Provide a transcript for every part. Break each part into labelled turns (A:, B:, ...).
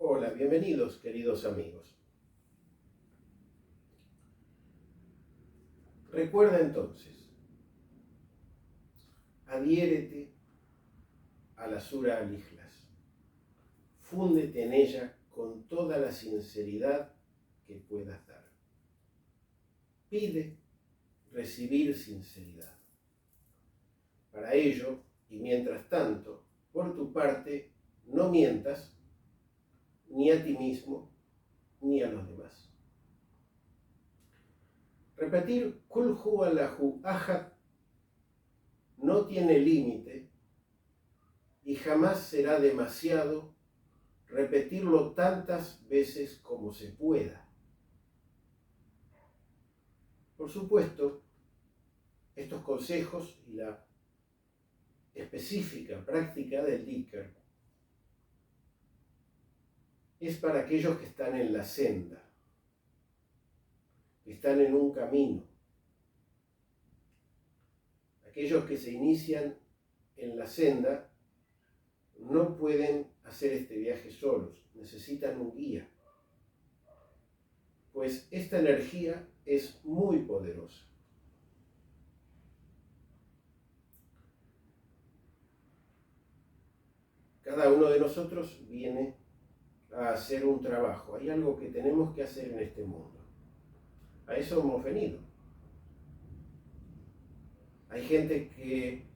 A: Hola, bienvenidos queridos amigos. Recuerda entonces, adhiérete a la Sura al-Ikhlas, fúndete en ella con toda la sinceridad que puedas dar. Pide recibir sinceridad. Para ello, y mientras tanto, por tu parte, no mientas ni a ti mismo ni a los demás. Repetir Kul huwallahu ahad no tiene límite y jamás será demasiado repetirlo tantas veces como se pueda. Por supuesto, estos consejos y la específica práctica del dhikr es para aquellos que están en la senda, que están en un camino, aquellos que se inician en la senda no pueden hacer este viaje solos, necesitan un guía, pues esta energía es muy poderosa. Cada uno de nosotros viene a hacer un trabajo, hay algo que tenemos que hacer en este mundo. A eso hemos venido. Hay gente que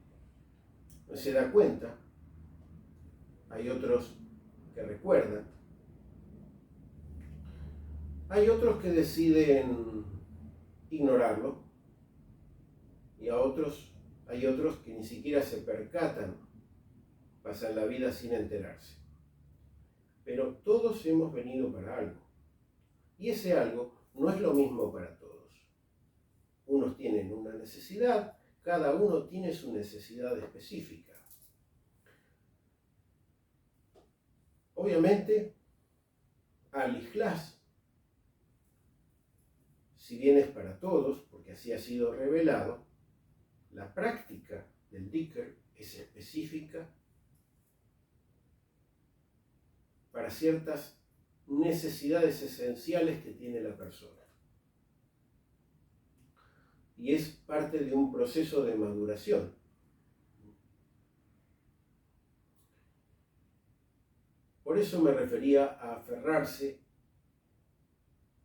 A: no se da cuenta, hay otros que recuerdan, hay otros que deciden ignorarlo y hay otros que ni siquiera se percatan, pasan la vida sin enterarse. Pero todos hemos venido para algo y ese algo no es lo mismo para todos. Unos tienen una necesidad, cada uno tiene su necesidad específica. Obviamente, al-Ikhlas, si bien es para todos, porque así ha sido revelado, la práctica del dhikr es específica para ciertas necesidades esenciales que tiene la persona. Y es parte de un proceso de maduración. Por eso me refería a aferrarse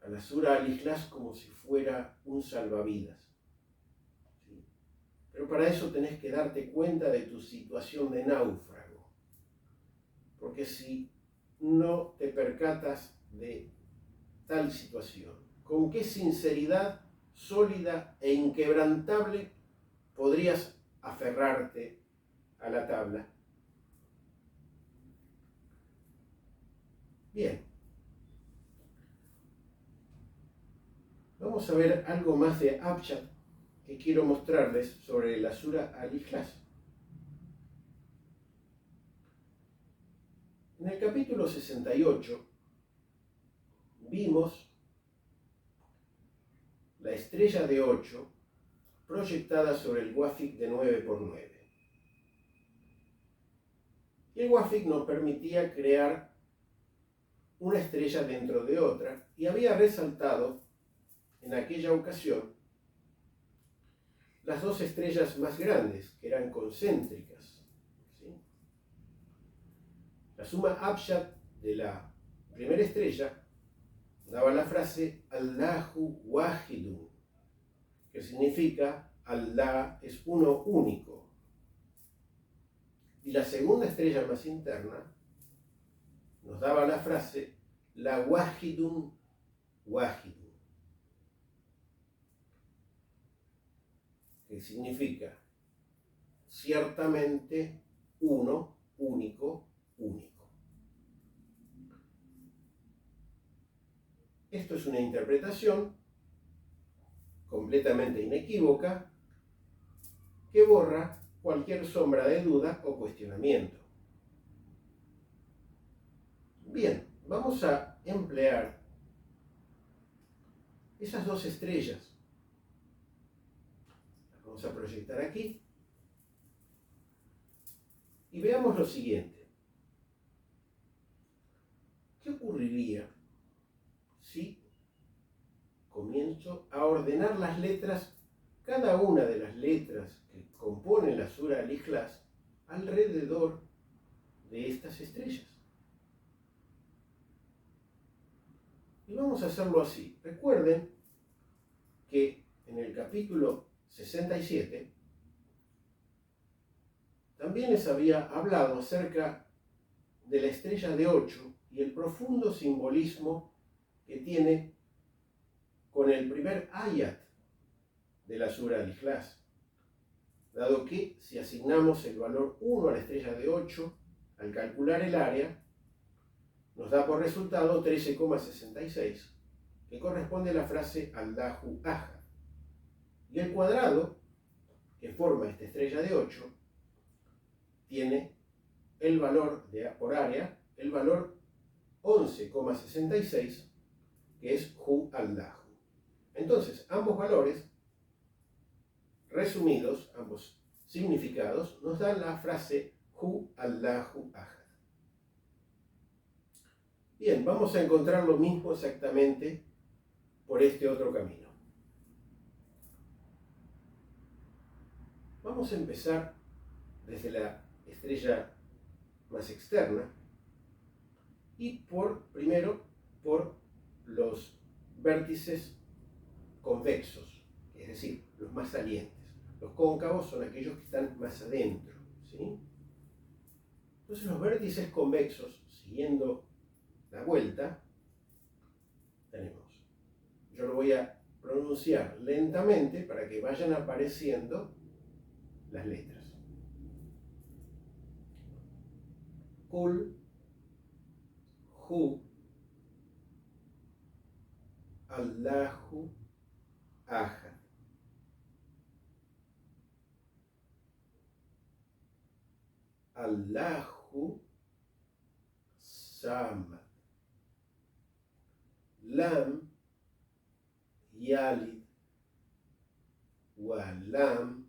A: a la Sura al-Ikhlas como si fuera un salvavidas. ¿Sí? Pero para eso tenés que darte cuenta de tu situación de náufrago. Porque si no te percatas de tal situación, ¿con qué sinceridad sólida e inquebrantable podrías aferrarte a la tabla? Bien. Vamos a ver algo más de Abjad que quiero mostrarles sobre la Sura al-Ikhlas. En el capítulo 68 vimos la estrella de 8 proyectada sobre el Wafik de 9×9. Y el Wafik nos permitía crear una estrella dentro de otra y había resaltado en aquella ocasión las dos estrellas más grandes, que eran concéntricas. ¿Sí? La suma Abjad de la primera estrella daba la frase Allahu Wahidun, que significa Allah es uno único. Y la segunda estrella más interna nos daba la frase La Wahidun Wahidun, que significa ciertamente uno, único, único. Esto es una interpretación completamente inequívoca que borra cualquier sombra de duda o cuestionamiento. Bien, vamos a emplear esas dos estrellas. Las vamos a proyectar aquí. Y veamos lo siguiente. ¿qué ocurriría si comienzo a ordenar las letras, cada una de las letras que componen la Sura al-Ikhlas, alrededor de estas estrellas? Y vamos a hacerlo así. Recuerden que en el capítulo 67 también les había hablado acerca de la estrella de 8 y el profundo simbolismo que tiene con el primer ayat de la Sura al-Ikhlas, dado que si asignamos el valor 1 a la estrella de 8, al calcular el área, nos da por resultado 13,66, que corresponde a la frase Allahu Ahad. Y el cuadrado que forma esta estrella de 8 tiene el valor por área, el valor 11,66, que es Hu Allahu. Entonces, ambos valores resumidos, ambos significados, nos dan la frase Hu Allahu Ahad. Bien, vamos a encontrar lo mismo exactamente por este otro camino. Vamos a empezar desde la estrella más externa y primero por los vértices convexos, es decir, los más salientes. Los cóncavos son aquellos que están más adentro, ¿sí? Entonces los vértices convexos, siguiendo la vuelta, tenemos, yo lo voy a pronunciar lentamente para que vayan apareciendo las letras. Kul, Hu, Allahu, Ahad. Allahu, Samad. Lam, Yalid, Walam,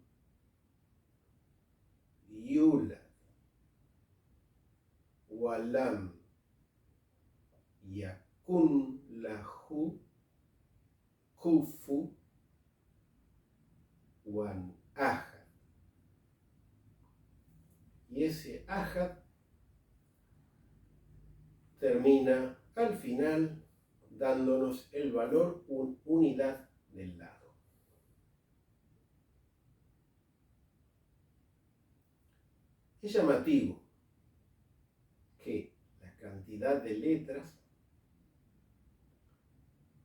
A: Yulad, Walam, Yakun lahu, Kufu, Wan Ahad. Y ese Ahad termina al final dándonos el valor unidad del lado. Es llamativo que la cantidad de letras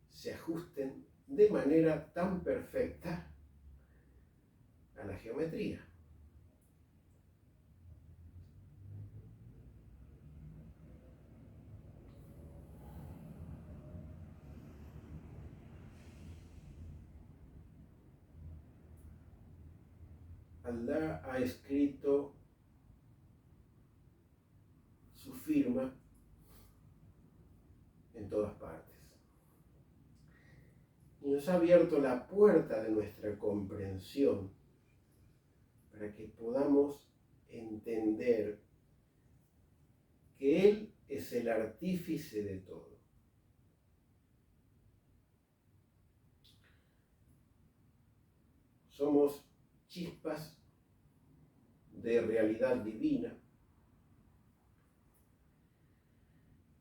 A: se ajusten de manera tan perfecta a la geometría. Allah ha escrito su firma en todas partes y nos ha abierto la puerta de nuestra comprensión para que podamos entender que Él es el artífice de todo. Somos chispas de realidad divina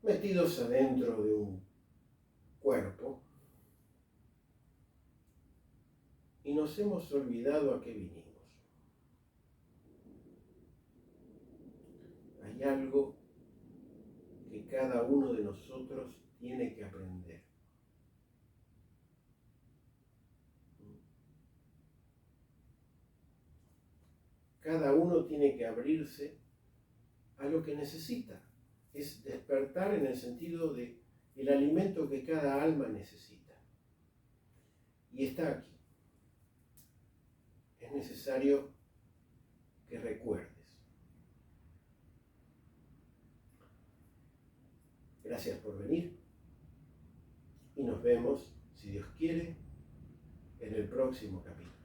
A: metidos adentro de un cuerpo y nos hemos olvidado a qué vinimos. Hay algo que cada uno de nosotros tiene que aprender. Cada uno tiene que abrirse a lo que necesita. Es despertar en el sentido de el alimento que cada alma necesita. Y está aquí. Es necesario que recuerdes. Gracias por venir y nos vemos, si Dios quiere, en el próximo capítulo.